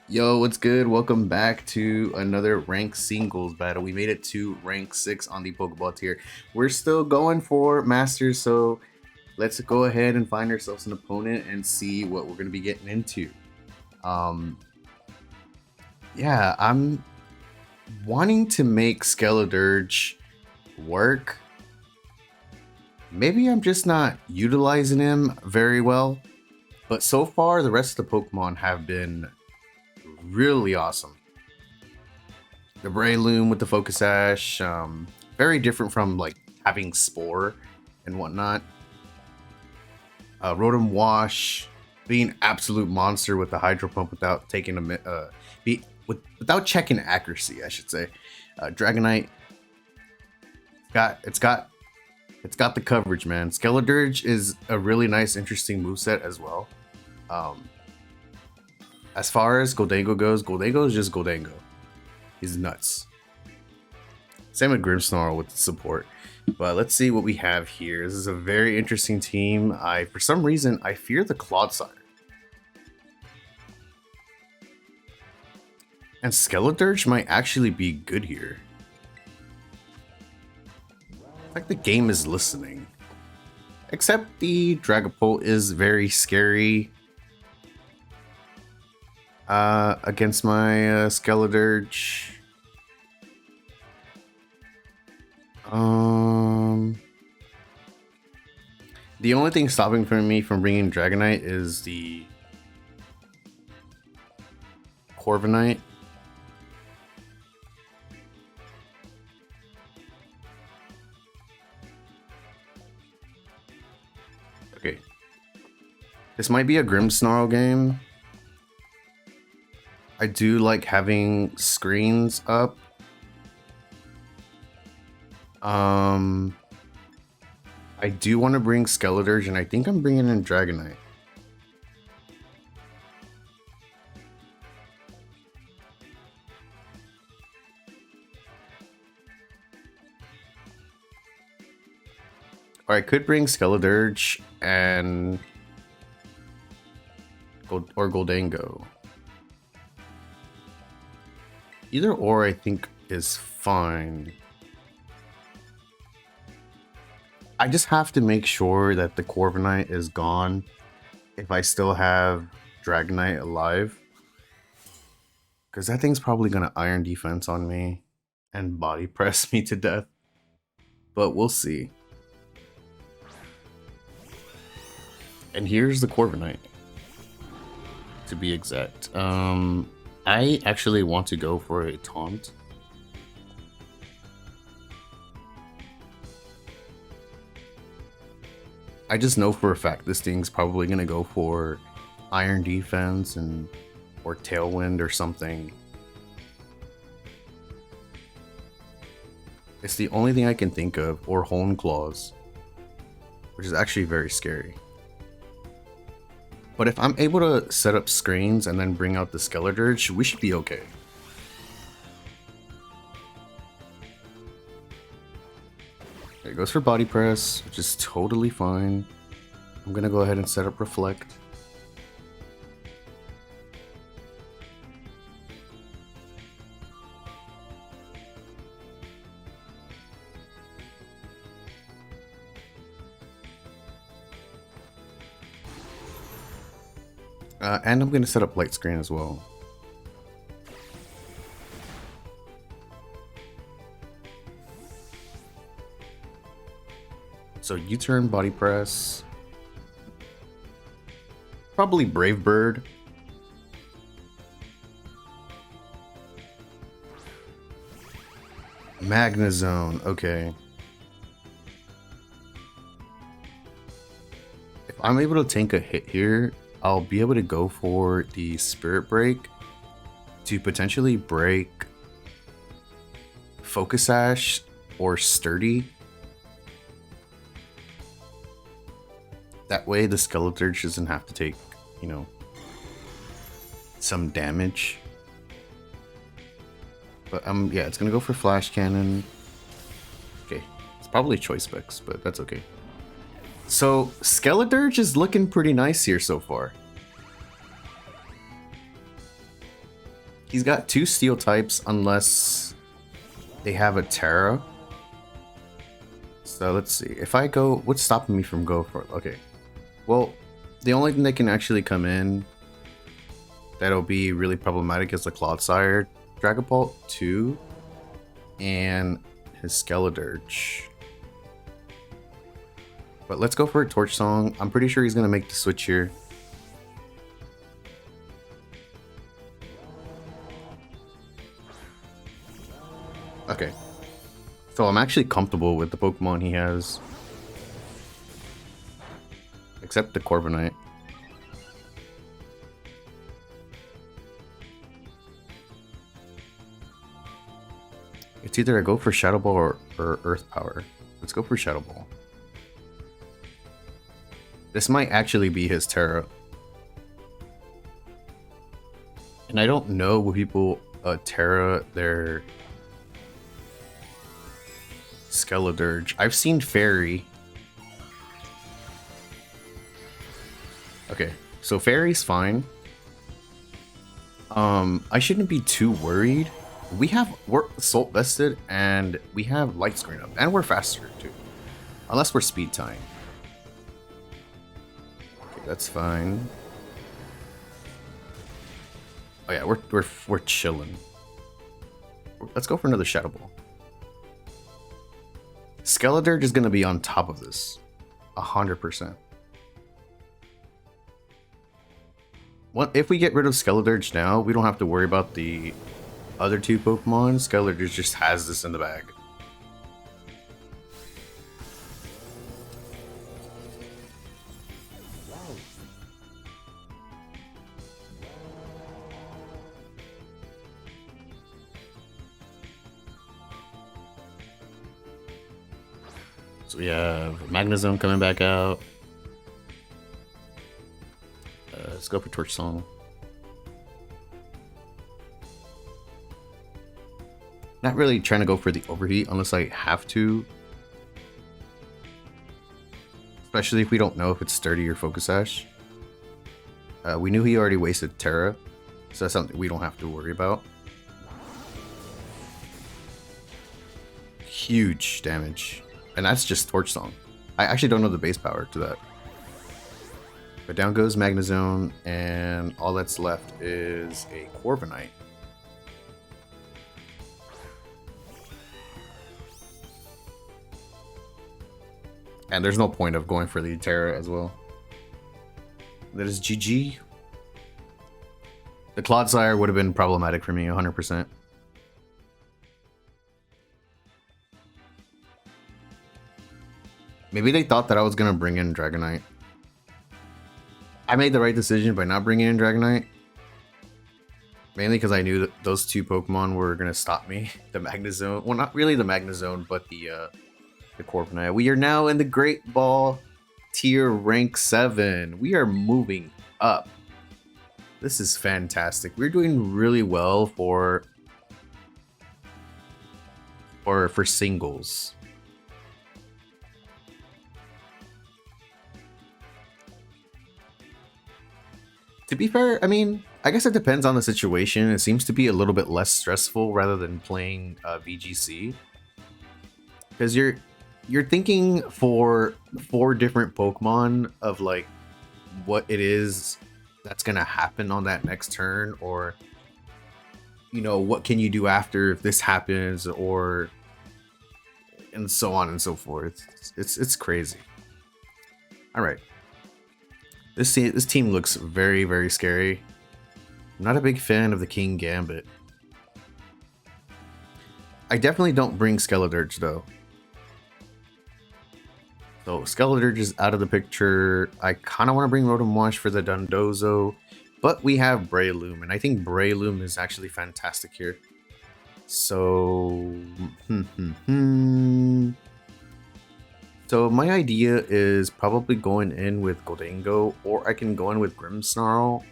Yo, what's good? Welcome back to another rank singles battle. We made it to rank 6 on the Pokeball tier. We're still going for Masters, so let's go ahead and find ourselves an opponent and see what we're going to be getting into. Um, yeah, I'm wanting to make Skeledirge work. Maybe I'm just not utilizing him very well, but so far the rest of the Pokemon have been really awesome. The Breloom with the Focus Ash, very different from like having Spore and whatnot. Rotom Wash being an absolute monster with the Hydro Pump without taking without checking accuracy, I should say. Dragonite it's got the coverage, man. Skeledirge is a really nice, interesting moveset as well. Um, as far as Goldango goes, Goldango is just Goldango. He's nuts. Same with Grimmsnarl with the support. But let's see what we have here. This is a very interesting team. For some reason, I fear the Clodsire. And Skeledirge might actually be good here. Like the game is listening. Except the Dragapult is very scary against my Skeledirge. The only thing stopping me from bringing Dragonite is the Corviknight. Okay. This might be a Grimmsnarl game. I do like having screens up. I do want to bring Skeledirge, and I think I'm bringing in Dragonite. Or I could bring Skeledirge and Goldango. Either or I think is fine. I just have to make sure that the Corviknight is gone if I still have Dragonite alive. Because that thing's probably going to Iron Defense on me and Body Press me to death. But we'll see. And here's the Corviknight, to be exact. I actually want to go for a Taunt. I just know for a fact this thing's probably gonna go for Iron Defense or Tailwind or something. It's the only thing I can think of, or Hone Claws, which is actually very scary. But if I'm able to set up screens and then bring out the Skeledirge, we should be okay. There it goes for Body Press, which is totally fine. I'm gonna go ahead and set up Reflect. And I'm gonna set up Light Screen as well. So U-turn, Body Press. Probably Brave Bird. Magnezone, okay. If I'm able to tank a hit here, I'll be able to go for the Spirit Break to potentially break Focus Sash or Sturdy. That way the Skeledirge doesn't have to take, some damage. But yeah, it's gonna go for Flash Cannon. Okay, it's probably Choice Specs, but that's okay. So Skeledirge is looking pretty nice here so far. He's got 2 steel types unless they have a Terra. So let's see. If I go, what's stopping me from go for it? Okay. Well, the only thing that can actually come in that'll be really problematic is the Clodsire, Dragapult 2, and his Skeledirge. But let's go for a Torch Song. I'm pretty sure he's going to make the switch here. Okay. So I'm actually comfortable with the Pokemon he has. Except the Corviknight. It's either I go for Shadow Ball or Earth Power. Let's go for Shadow Ball. This might actually be his Terra. And I don't know what people Terra their Skeledirge. I've seen Fairy. Okay, so Fairy's fine. I shouldn't be too worried. We're Salt Vested and we have Light Screen up, and we're faster too, unless we're speed tying. Okay, that's fine. Oh yeah, we're chilling. Let's go for another Shadow Ball. Skeledirge is gonna be on top of this, 100%. What if we get rid of Skeledirge now? We don't have to worry about the other 2 Pokemon. Skeledirge just has this in the bag. So we have Magnezone coming back out. Let's go for Torch Song. Not really trying to go for the overheat unless I have to. Especially if we don't know if it's Sturdy or Focus Sash. We knew he already wasted Terra, so that's something we don't have to worry about. Huge damage. And that's just Torch Song. I actually don't know the base power to that. But down goes Magnezone, and all that's left is a Corviknight. And there's no point of going for the Terra as well. That is GG. The Clodsire would have been problematic for me, 100%. Maybe they thought that I was going to bring in Dragonite. I made the right decision by not bringing in Dragonite. Mainly because I knew that those 2 Pokemon were going to stop me. The Magnezone. Well, not really the Magnezone, but the Corviknight. We are now in the Great Ball tier rank 7. We are moving up. This is fantastic. We're doing really well for singles. To be fair, I mean, I guess it depends on the situation. It seems to be a little bit less stressful rather than playing VGC. Because you're thinking for 4 different Pokemon of like what it is that's gonna happen on that next turn, or you know, what can you do after if this happens, or and so on and so forth. It's crazy. All right. This team looks very, very scary. I'm not a big fan of the King Gambit. I definitely don't bring Skeledirge though. So Skeledirge is out of the picture. I kind of want to bring Rotom Wash for the Dondozo, but we have Breloom, and I think Breloom is actually fantastic here. So, So my idea is probably going in with Goldango, or I can go in with Grimmsnarl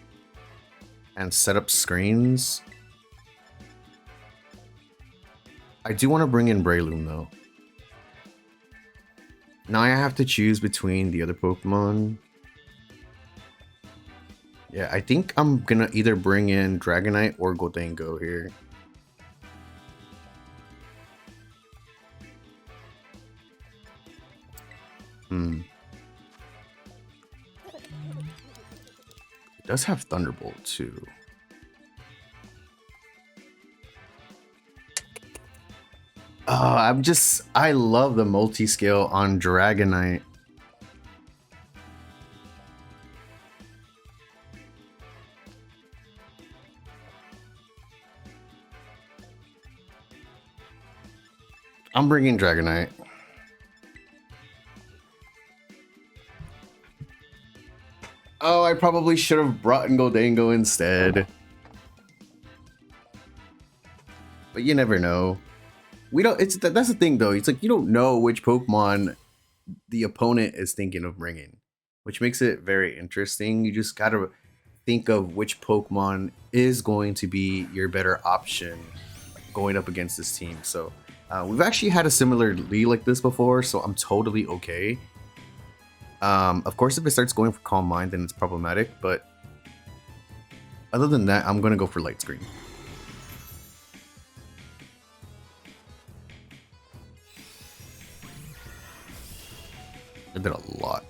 and set up screens. I do want to bring in Breloom though. Now I have to choose between the other Pokemon. Yeah, I think I'm gonna either bring in Dragonite or Goldengo here. Hmm. It does have Thunderbolt too. I love the multi-scale on Dragonite. I'm bringing Dragonite. Oh, I probably should have brought in Goldengo instead. But you never know. We don't. That's the thing though. It's like you don't know which Pokemon the opponent is thinking of bringing, which makes it very interesting. You just gotta think of which Pokemon is going to be your better option going up against this team. So we've actually had a similar lead like this before, so I'm totally okay. Of course, if it starts going for Calm Mind, then it's problematic. But other than that, I'm gonna go for Light Screen. I did a lot.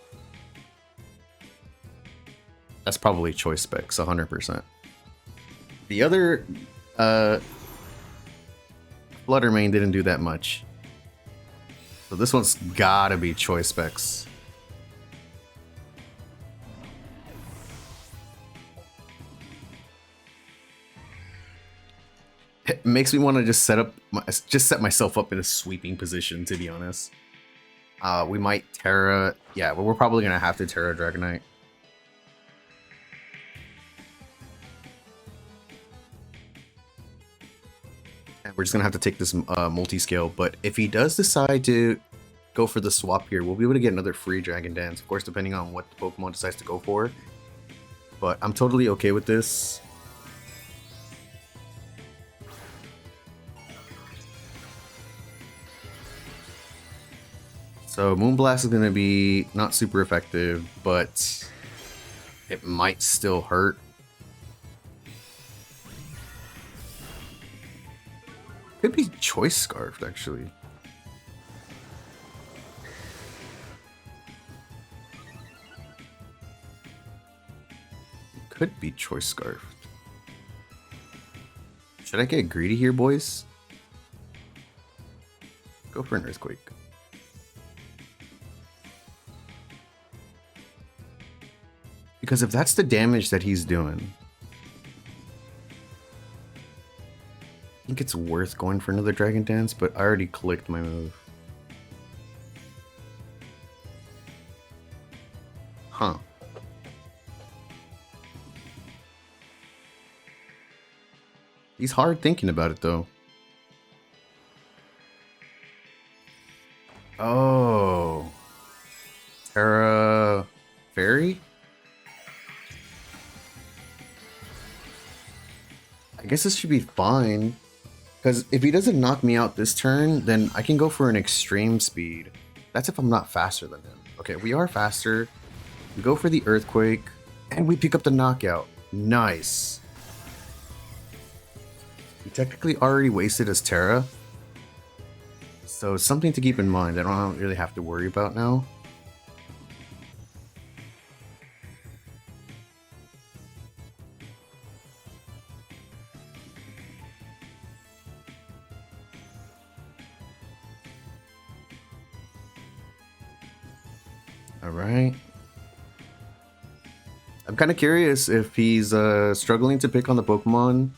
That's probably choice specs, 100%. The other Flutter Mane didn't do that much. So this one's gotta be choice specs. It makes me want to just set myself up in a sweeping position, to be honest. We might Terra. Yeah, but we're probably gonna have to Terra Dragonite. And we're just gonna have to take this multi-scale. But if he does decide to go for the swap here, we'll be able to get another free Dragon Dance. Of course, depending on what the Pokemon decides to go for. But I'm totally okay with this. So Moonblast is going to be not super effective, but it might still hurt. Could be Choice Scarfed, actually. Could be Choice Scarfed. Should I get greedy here, boys? Go for an Earthquake. Because if that's the damage that he's doing, I think it's worth going for another Dragon Dance, but I already clicked my move. Huh. He's hard thinking about it, though. Oh. Terra Fairy? I guess this should be fine. Because if he doesn't knock me out this turn, then I can go for an extreme speed. That's if I'm not faster than him. Okay, we are faster. We go for the Earthquake. And we pick up the knockout. Nice. He technically already wasted his Terra. So it's something to keep in mind. I don't really have to worry about now. Alright. I'm kind of curious if he's struggling to pick on the Pokemon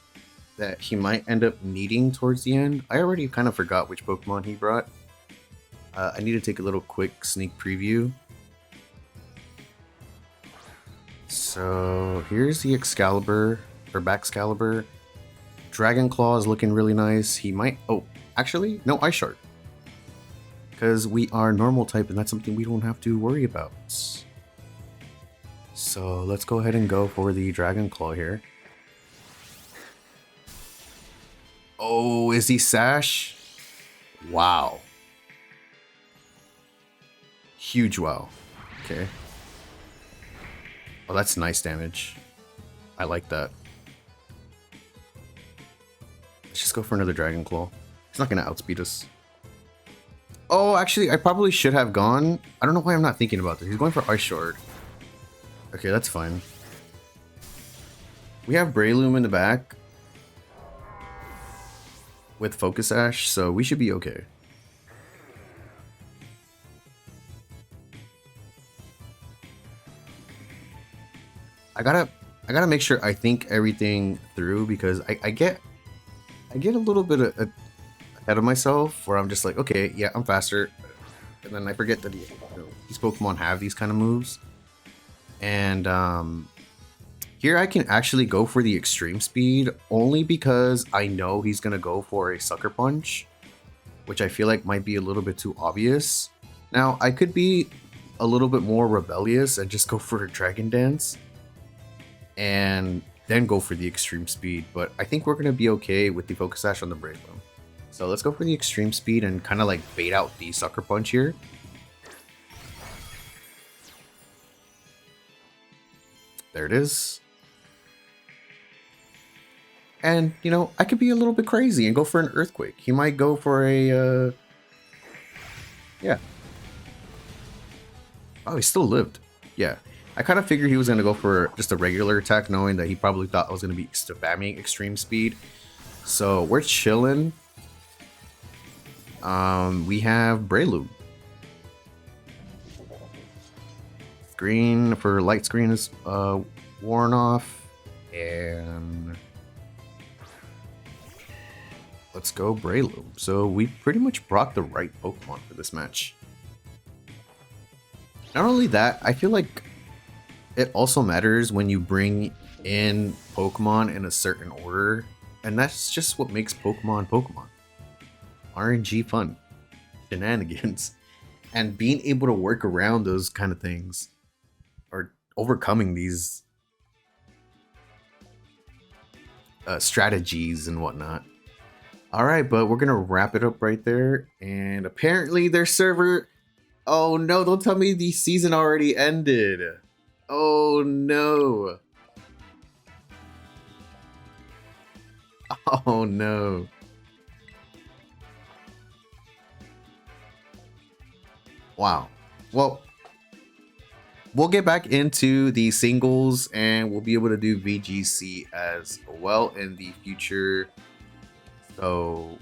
that he might end up needing towards the end. I already kind of forgot which Pokemon he brought. I need to take a little quick sneak preview. So here's the Excalibur, or Baxcalibur. Dragon Claw is looking really nice. He might... Oh, actually, no, Ice Shard. Because we are normal type and that's something we don't have to worry about. So let's go ahead and go for the Dragon Claw here. Oh, is he Sash? Wow. Huge wow. Okay. Oh, that's nice damage. I like that. Let's just go for another Dragon Claw. He's not gonna outspeed us. Oh, actually, I probably should have gone. I don't know why I'm not thinking about this. He's going for Ice Shard. Okay, that's fine. We have Breloom in the back with Focus Ash, so we should be okay. I gotta make sure I think everything through, because I get a little bit ahead of myself where I'm just like, okay, yeah, I'm faster, and then I forget that these Pokemon have these kind of moves. And here I can actually go for the extreme speed only because I know he's gonna go for a Sucker Punch, which I feel like might be a little bit too obvious. Now I could be a little bit more rebellious and just go for a Dragon Dance and then go for the extreme speed, but I think we're gonna be okay with the Focus Sash on the Breloom. So let's go for the extreme speed and kind of like bait out the Sucker Punch here. There it is. And, you know, I could be a little bit crazy and go for an Earthquake. He might go for a, yeah. Oh, he still lived. Yeah. I kind of figured he was going to go for just a regular attack, knowing that he probably thought I was going to be spamming extreme speed. So we're chilling. We have Breloom. Screen for light screen is worn off. And let's go Breloom. So we pretty much brought the right Pokemon for this match. Not only that, I feel like it also matters when you bring in Pokemon in a certain order, and that's just what makes Pokemon Pokemon. RNG fun, shenanigans, and being able to work around those kind of things, or overcoming these strategies and whatnot. All right, but we're gonna wrap it up right there. And apparently their server, oh no, don't tell me the season already ended. Oh no. Oh no. Wow. Well, we'll get back into the singles and we'll be able to do VGC as well in the future. So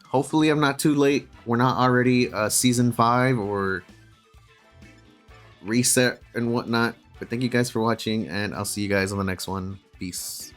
hopefully I'm not too late. We're not already season 5 or reset and whatnot. But thank you guys for watching, and I'll see you guys on the next one. Peace.